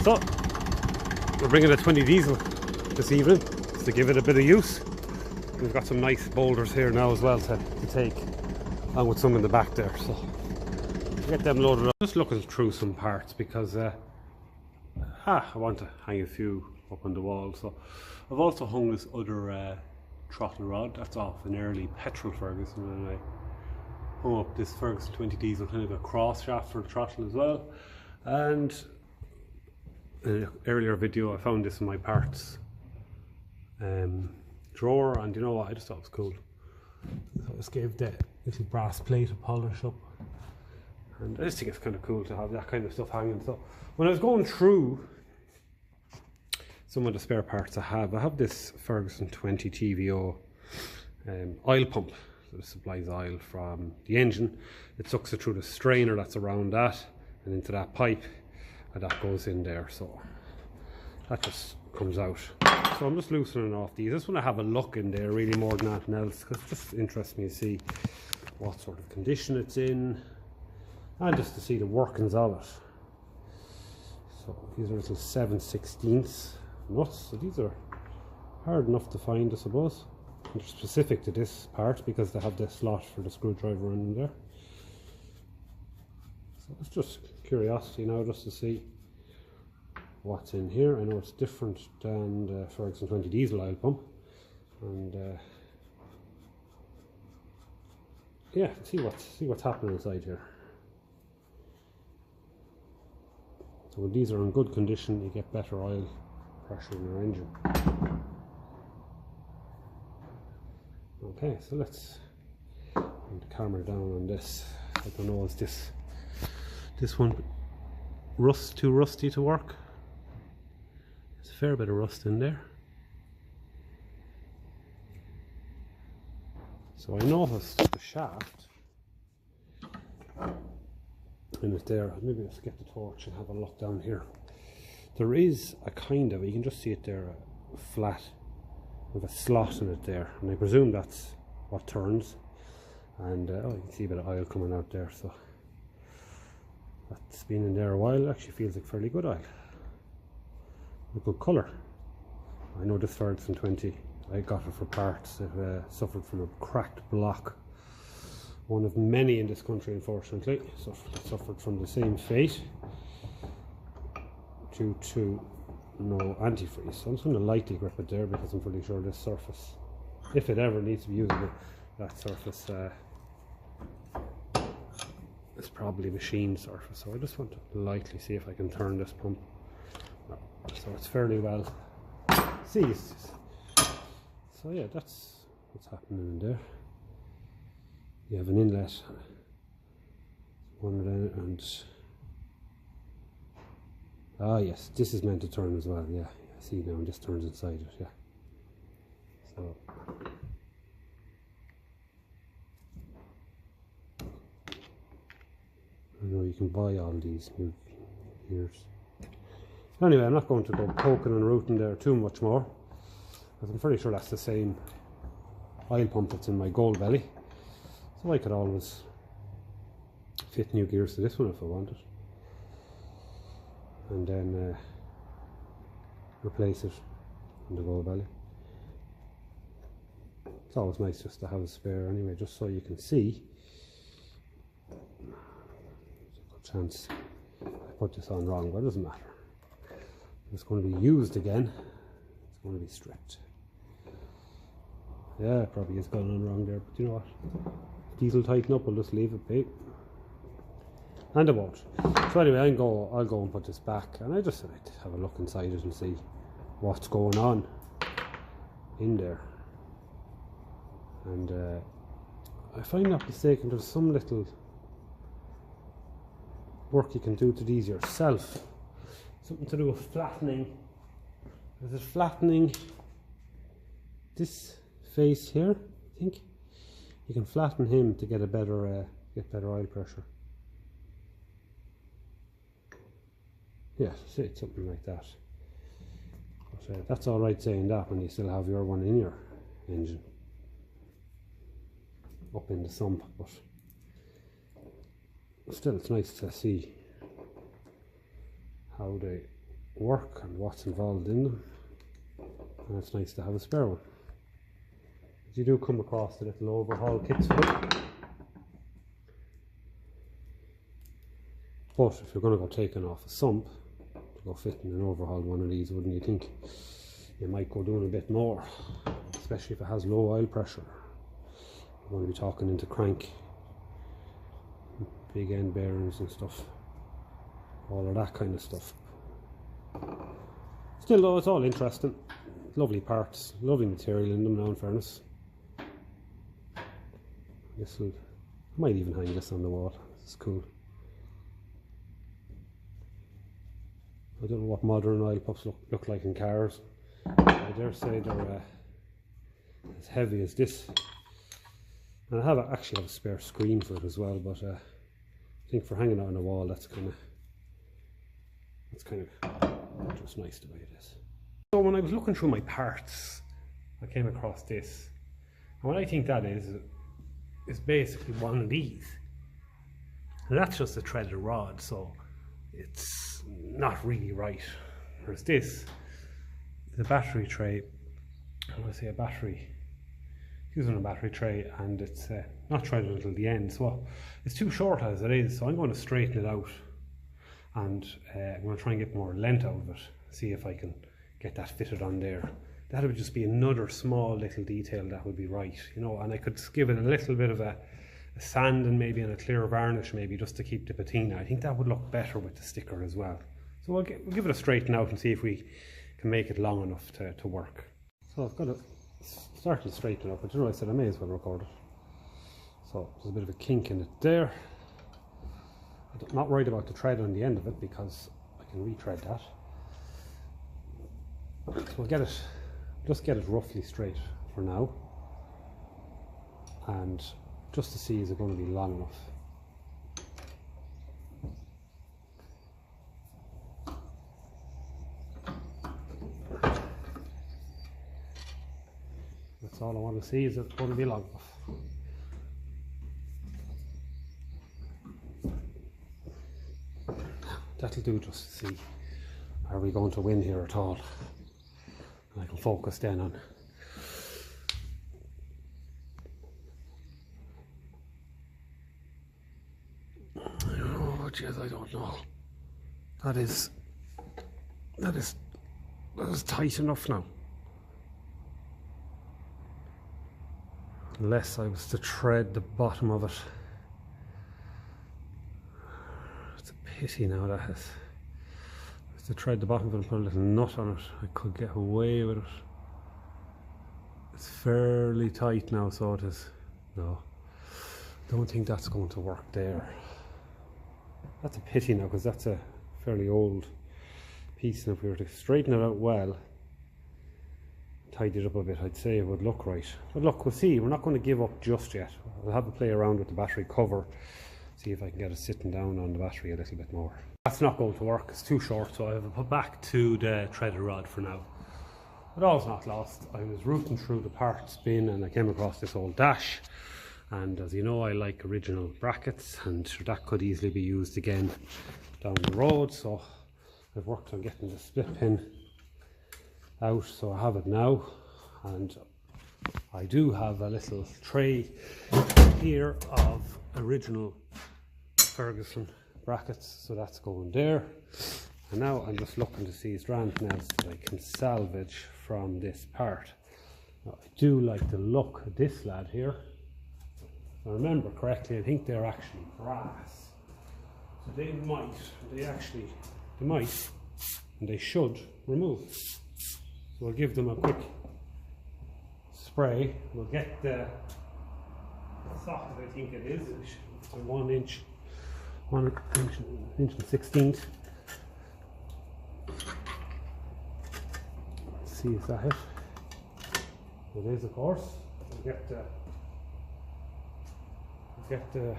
So we're bringing a 20 diesel this evening to give it a bit of use. We've got some nice boulders here now as well to take, along with some in the back there, so get them loaded up. Just looking through some parts because I want to hang a few up on the wall. So I've also hung this other throttle rod that's off an early petrol Ferguson, and I hung up this Ferguson 20 diesel, kind of a cross shaft for the throttle as well. And in an earlier video I found this in my parts drawer, and you know what, I just thought it was cool. So I just gave the little brass plate a polish up, and I just think it's kind of cool to have that kind of stuff hanging. So when I was going through some of the spare parts I have this Ferguson 20 TVO oil pump. So it supplies oil from the engine. It sucks it through the strainer that's around that and into that pipe, and that goes in there. So that just comes out. So I'm just loosening off these. I just want to have a look in there really more than anything else, because it just interests me to see what sort of condition it's in and just to see the workings of it. So these are little 7/16 nuts. So these are hard enough to find, I suppose. They're specific to this part because they have the slot for the screwdriver in there. So it's just curiosity now, just to see what's in here. I know it's different than the Ferguson 20 diesel oil pump, and yeah, see what's happening inside here. So when these are in good condition, you get better oil pressure in your engine. Okay, so let's bring the camera down on this. I don't know, is this one too rusty to work? There's a fair bit of rust in there. So I noticed the shaft in it there. Maybe let's get the torch and have a look down here. There is a kind of, you can just see it there, a flat with a slot in it there, and I presume that's what turns. And oh, you can see a bit of oil coming out there, so that's been in there a while. It actually feels like fairly good oil, a good colour. I know this Ferguson 20, I got it for parts. It suffered from a cracked block, one of many in this country, unfortunately. Suffered from the same fate due to no antifreeze. So I'm just going to lightly grip it there, because I'm pretty sure this surface, if it ever needs to be used, that surface is probably machine surface. So I just want to lightly see if I can turn this pump. No. So it's fairly well seized. So yeah, that's what's happening in there. You have an inlet, one there, and yes, this is meant to turn as well. Yeah, I see now, and this turns inside it. Yeah. So I know you can buy all these new gears. Anyway, I'm not going to go poking and rooting there too much more, because I'm pretty sure that's the same oil pump that's in my gold belly. So I could always fit new gears to this one if I wanted, and then replace it in the gold belly. It's always nice just to have a spare anyway, just so you can see. There's a good chance I put this on wrong, but it doesn't matter. If it's going to be used again, it's going to be stripped. Yeah, it probably is going on wrong there, but you know what? Diesel tighten up, I'll just leave it be. And I won't. So anyway, I'll go and put this back, and I just like to have a look inside it and see what's going on in there. And if I'm not mistaken, there's some little work you can do to these yourself. Something to do with flattening. Is it flattening this face here? I think you can flatten him to get a better better oil pressure. Yeah, say it's something like that. But, that's all right saying that when you still have your one in your engine up in the sump, but still it's nice to see how they work and what's involved in them, and it's nice to have a spare one. You do come across the little overhaul kits for them. But if you're going to go taking off a sump to go fitting an overhaul one of these, wouldn't you think you might go doing a bit more, especially if it has low oil pressure. You're going to be talking into crank, big end bearings and stuff, all of that kind of stuff. Still though, it's all interesting. Lovely parts, lovely material in them now, in fairness. I might even hang this on the wall. This is cool. I don't know what modern oil pumps look like in cars. I dare say they're as heavy as this. And I actually have a spare screen for it as well, but I think for hanging it on the wall, that's kind of just nice the way it is. So when I was looking through my parts, I came across this, and what I think that is basically one of these, and that's just a threaded rod, so it's not really right. Whereas this is a battery tray. When I say a battery, using a battery tray, and it's not threaded until the end, so it's too short as it is, so I'm going to straighten it out, and I'm going to try and get more length out of it, see if I can get that fitted on there. That would just be another small little detail that would be right, you know, and I could give it a little bit of a sand and maybe on a clear varnish, maybe just to keep the patina. I think that would look better with the sticker as well. So we'll give it a straighten out and see if we can make it long enough to work. So I've got to start to straighten up, but you know, I said I may as well record it. So there's a bit of a kink in it there. I'm not worried about the thread on the end of it because I can retread that. So we'll just get it roughly straight for now, and just to see is it going to be long enough. That's all I want to see, is it's going to be long enough. That'll do, just to see, are we going to win here at all? And I can focus then on oh jeez, I don't know. That is tight enough now. Unless I was to tread the bottom of it. It's a pity now that is. To tread the bottom of it and put a little nut on it, I could get away with it. It's fairly tight now, so it is. No, don't think that's going to work there. That's a pity now, because that's a fairly old piece, and if we were to straighten it out well, tidy it up a bit, I'd say it would look right. But look, we'll see. We're not going to give up just yet. I'll have a play around with the battery cover, see if I can get it sitting down on the battery a little bit more. That's not going to work, it's too short, so I have put back to the threaded rod for now. But all's not lost. I was rooting through the parts bin and I came across this old dash, and as you know, I like original brackets, and that could easily be used again down the road, so I've worked on getting the split pin out, so I have it now. And I do have a little tray here of original Ferguson brackets, so that's going there. And now I'm just looking to see is there anything else that I can salvage from this part. Now, I do like the look of this lad here. If I remember correctly, I think they're actually brass, so they might and they should remove. So we'll give them a quick spray. We'll get the socket, I think it is, it's a 1 inch and 1/16. Let's see if that hit. It is, of course. We'll get the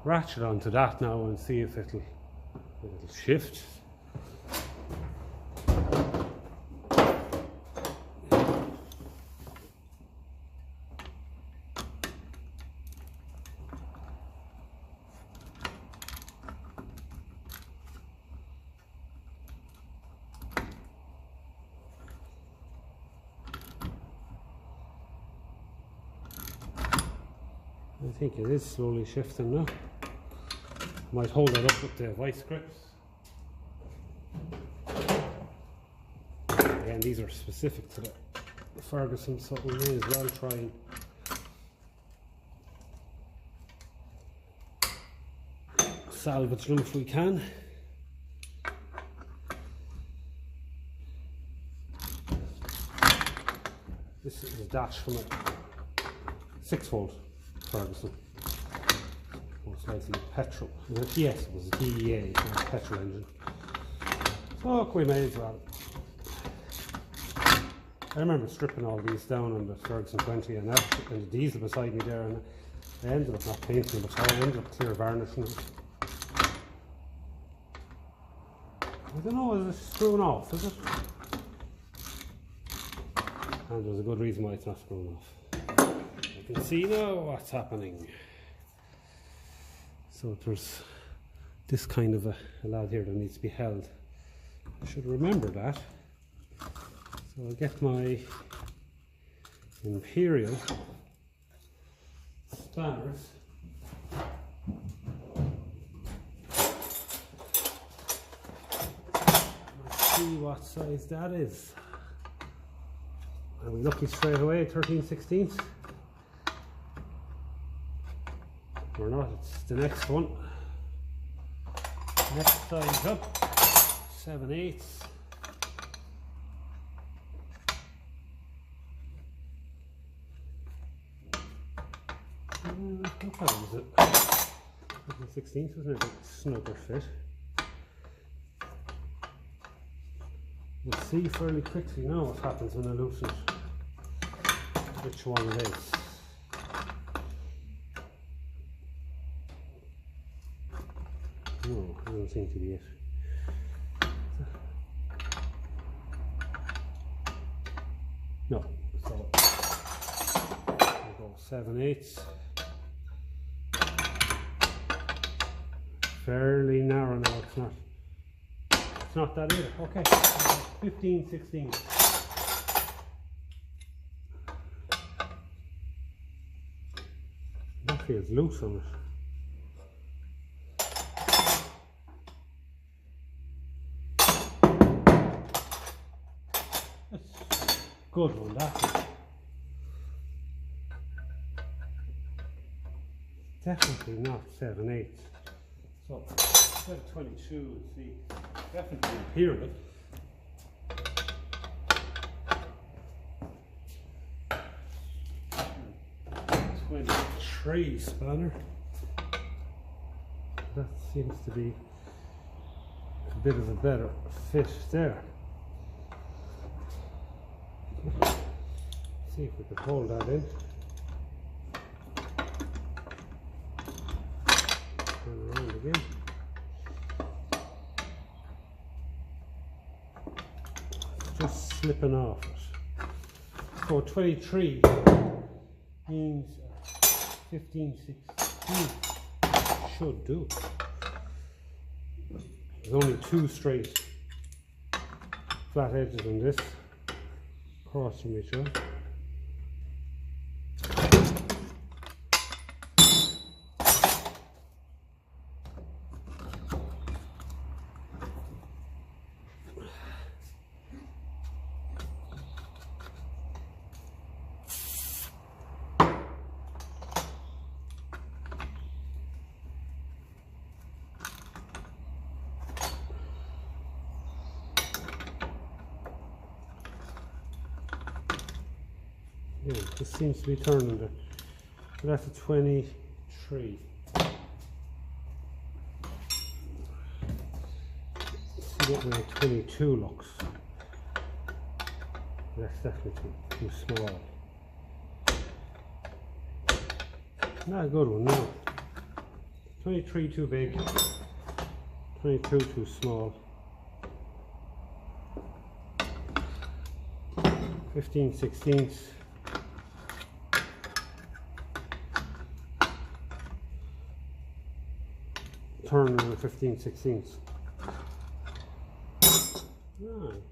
ratchet onto that now and see if it'll shift. I think it is slowly shifting now. Might hold it up with the vice grips. Again, these are specific to the Ferguson, so we may as well try and salvage them if we can. This is a dash from a 6-volt Ferguson. Most likely petrol. Yes, it was a DEA, it was a petrol engine. So we may as well. I remember stripping all these down on the Ferguson 20 and the diesel beside me there, and I ended up not painting them at all. I ended up clear varnishing them. I don't know, is it screwing off, is it? And there's a good reason why it's not screwing off. I can see now what's happening. So there's this kind of a lad here that needs to be held. I should remember that. So I'll get my Imperial spanners. Let's see what size that is. Are we lucky straight away, 13/16? Or not, it's the next one. Next size up, 7/8. What was it? 16th, wasn't it? A snugger fit. We'll see fairly quickly now what happens when I loosen it. Which one it is. No, I don't seem to be it. No, so we'll go 7/8. Fairly narrow now, it's not that either. Okay, 15/16. That feels loose on it. Good one, that one. Definitely not 7/8. So instead of 22, see, definitely Imperial. Tray spanner. That seems to be a bit of a better fit there. See if we could hold that in. Turn around again. Just slipping off it. So 23 means 15/16 should do. There's only 2 straight flat edges on this, across from each other. Yeah, this seems to be turning there. So that's a 23. See what my 22 looks. That's definitely too small. Not a good one, no. 23 too big, 22 too small. 15/16. Turn on the 15/16. Right.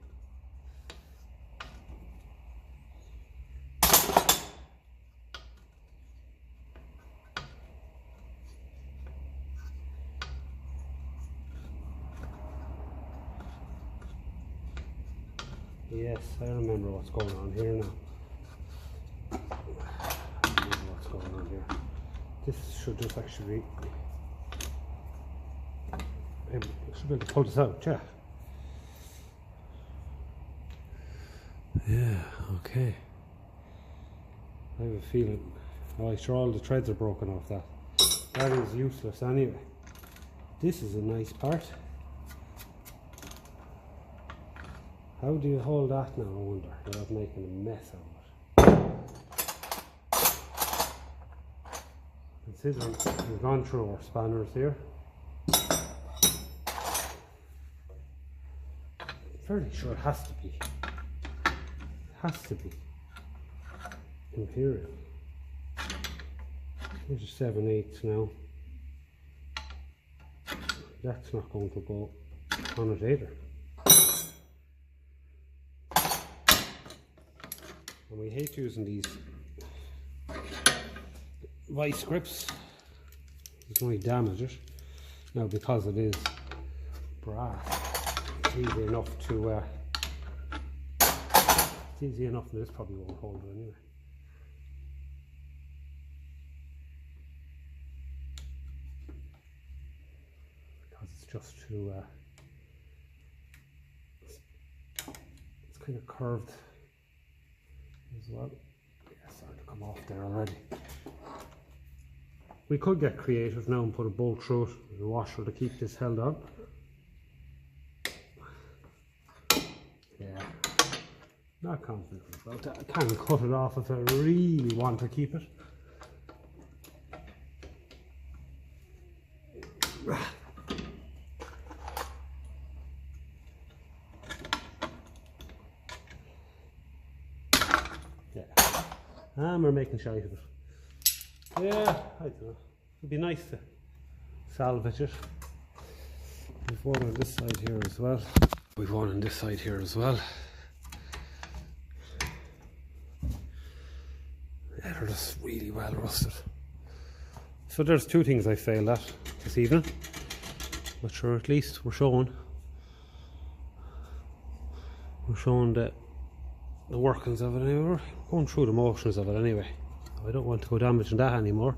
Yes, I remember what's going on here now. I remember what's going on here. This should just actually be... I should be able to pull this out, yeah. Yeah, okay. I have a feeling... Oh, sure, all the threads are broken off that. That is useless anyway. This is a nice part. How do you hold that now, I wonder, without making a mess of it? Considering we've gone through our spanners here. I'm fairly sure it has to be. It has to be Imperial. Here's a 7/8 now. That's not going to go on it either. And we hate using these vice grips. It's only damage it. Now because it is brass, it's easy enough to it's easy enough, and this probably won't hold it anyway. Because it's just too it's kind of curved as well. Yeah, starting to come off there already. We could get creative now and put a bolt through it with a washer to keep this held on. Yeah, not confident about that. I can cut it off if I really want to keep it. And we're making shite of it. Yeah, I don't know. It'd be nice to salvage it. We've one on this side here as well. We've one on this side here as well. Yeah, they're just really well rusted. So there's two things I failed at this evening. But sure, at least we're showing the workings of it anyway. We're going through the motions of it anyway. I don't want to go damaging that anymore.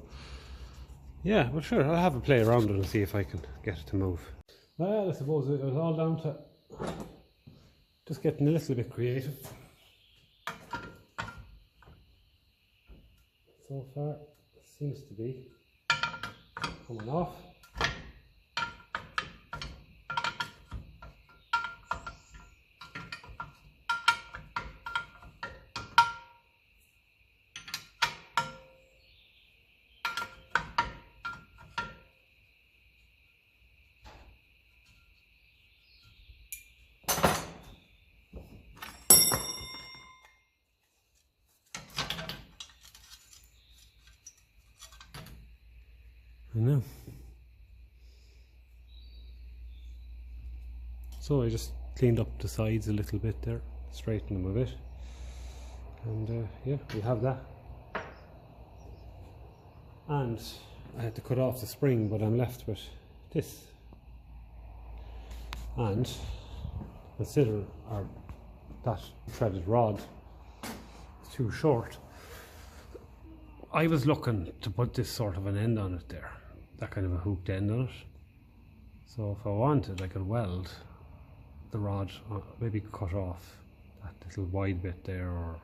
Yeah, but sure, I'll have a play around it and see if I can get it to move. Well, I suppose it was all down to just getting a little bit creative. So far, it seems to be coming off. I know. So I just cleaned up the sides a little bit there, straightened them a bit, and yeah, we have that. And I had to cut off the spring, but I'm left with this. And consider that threaded rod is too short. I was looking to put this sort of an end on it there, that kind of a hooked end on it. So if I wanted, I could weld the rod, maybe cut off that little wide bit there, or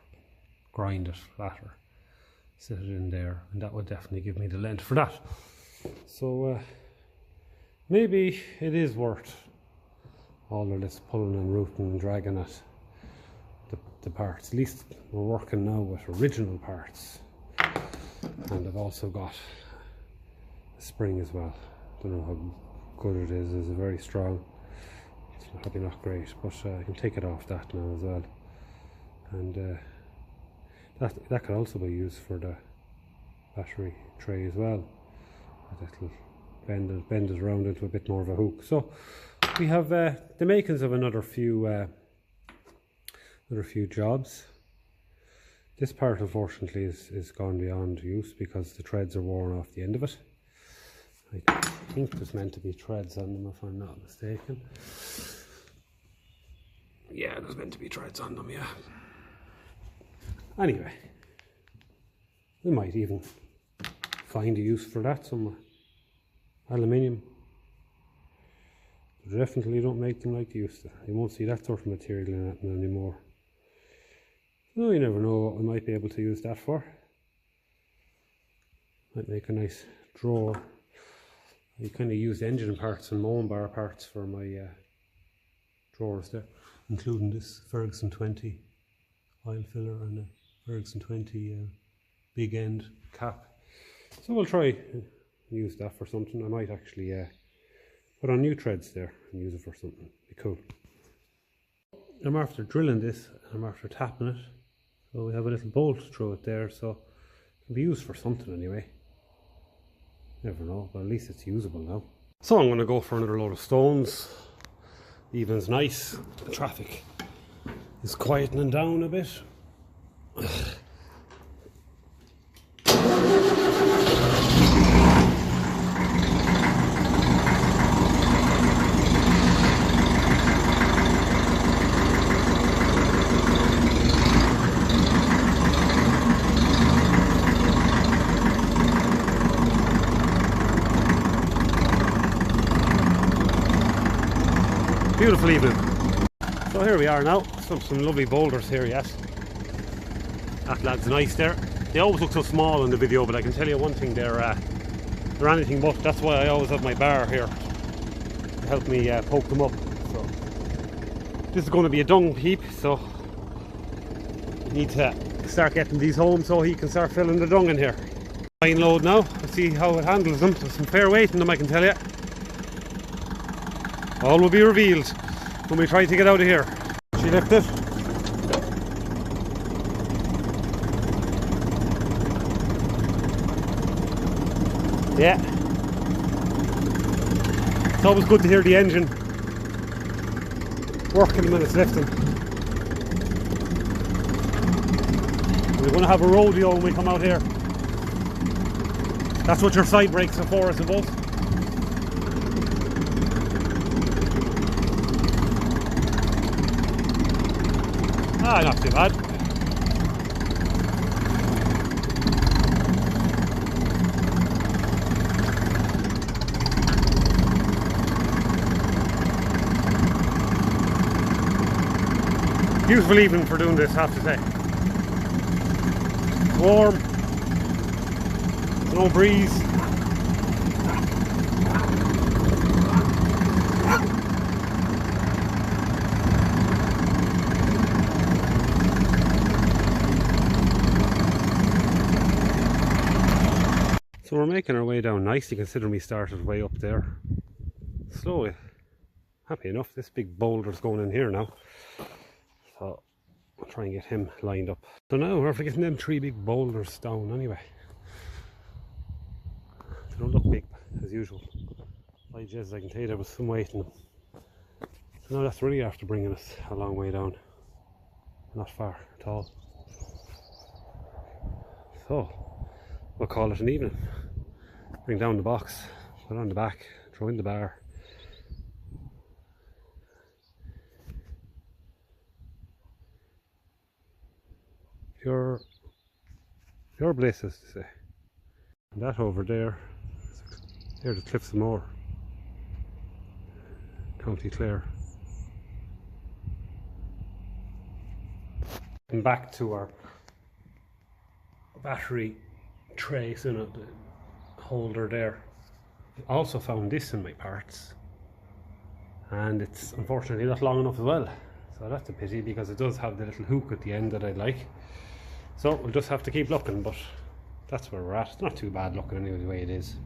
grind it flatter, sit it in there, and that would definitely give me the length for that. So maybe it is worth all of this pulling and rooting and dragging at the parts. At least we're working now with original parts. And I've also got a spring as well. Don't know how good it is. It's very strong. It's probably not great, but I can take it off that now as well. And that could also be used for the battery tray as well. That'll bend it around into a bit more of a hook. So we have the makings of another few jobs. This part unfortunately is gone beyond use because the threads are worn off the end of it. I think there's meant to be threads on them if I'm not mistaken. Yeah, there's meant to be threads on them, yeah. Anyway, we might even find a use for that somewhere. Aluminium. But definitely don't make them like they used to. You won't see that sort of material in it anymore. So you never know what we might be able to use that for. Might make a nice drawer. I kind of use engine parts and mown bar parts for my drawers there, including this Ferguson 20 oil filler and a Ferguson 20 big end cap. So we'll try and use that for something. I might actually put on new threads there and use it for something. Be cool. I'm after drilling this and I'm after tapping it. So we have a little bolt through it there, so it can be used for something anyway. Never know, but at least it's usable now. So I'm going to go for another load of stones. The evening's nice. The traffic is quietening down a bit. Beautiful evening. So here we are now. Some lovely boulders here, yes. That lad's nice there. They always look so small in the video, but I can tell you one thing, they're anything but. That's why I always have my bar here to help me poke them up. So this is going to be a dung heap, so I need to start getting these home so he can start filling the dung in here. Fine load now. Let's see how it handles them. There's some fair weight in them, I can tell you. All will be revealed when we try to get out of here. She lifted. Yeah. It's always good to hear the engine working when it's lifting. We're going to have a rodeo when we come out here. That's what your side brakes are for, I suppose. Ah, not too bad. Beautiful evening for doing this, I have to say. Warm, no breeze. So we're making our way down nicely, considering we started way up there. Slowly. Happy enough, this big boulder's going in here now. So I'll try and get him lined up. So now we're after getting them 3 big boulders down anyway. They don't look big as usual. By Jesus, I can tell you there was some weight in them. So now that's really after bringing us a long way down. Not far at all. So we'll call it an evening. Bring down the box, put it on the back, throw in the bar. Pure bliss, as to say. And that over there, there's the Cliffs of Moher, County Clare. And back to our battery trace in it, the holder there. I also found this in my parts, and it's unfortunately not long enough as well. So that's a pity, because it does have the little hook at the end that I'd like. So we'll just have to keep looking, but that's where we're at. It's not too bad looking anyway the way it is.